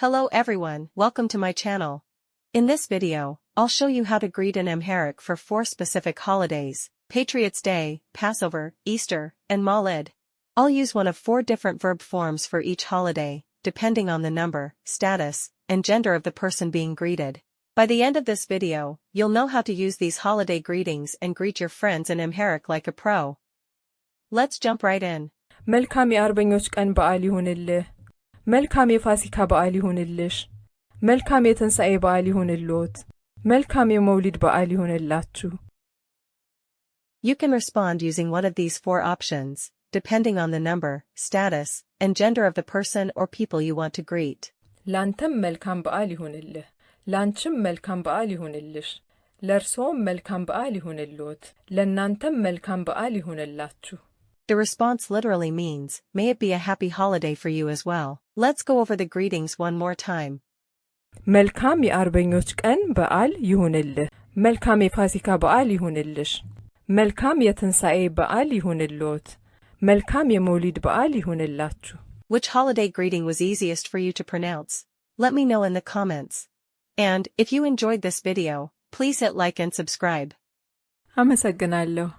Hello everyone, welcome to my channel. In this video, I'll show you how to greet in Amharic for 4 specific holidays: Patriots' Day, Passover, Easter, and Mawlid. I'll use one of 4 different verb forms for each holiday, depending on the number, status, and gender of the person being greeted. By the end of this video, you'll know how to use these holiday greetings and greet your friends in Amharic like a pro. Let's jump right in. መልካም የአርበኞች ቀን በዓል ይሁንልህ። መልካም የፋሲካ በዓል ይሁንልሽ። መልካም የትንሣኤ በዓል ይሁንልዎት። መልካም የመውሊድ በዓል ይሁንላችሁ። You can respond using one of these 4 options, depending on the number, status, and gender of the person or people you want to greet. ላንተም መልካም በዓል ይሁንልህ። ላንቺም መልካም በዓል ይሁንልሽ። ለእርስዎም መልካም በዓል ይሁንልዎት። ለእናንተም መልካም በዓል ይሁንላችሁ። The response literally means, may it be a happy holiday for you as well. Let's go over the greetings one more time. መልካም የአርበኞች ቀን በዓል ይሁንልህ። መልካም የፋሲካ በዓል ይሁንልሽ። መልካም የትንሣኤ በዓል ይሁንልዎት። መልካም የመውሊድ በዓል ይሁንላችሁ። Which holiday greeting was easiest for you to pronounce? Let me know in the comments. And, if you enjoyed this video, please hit like and subscribe. አመሰግናለሁ።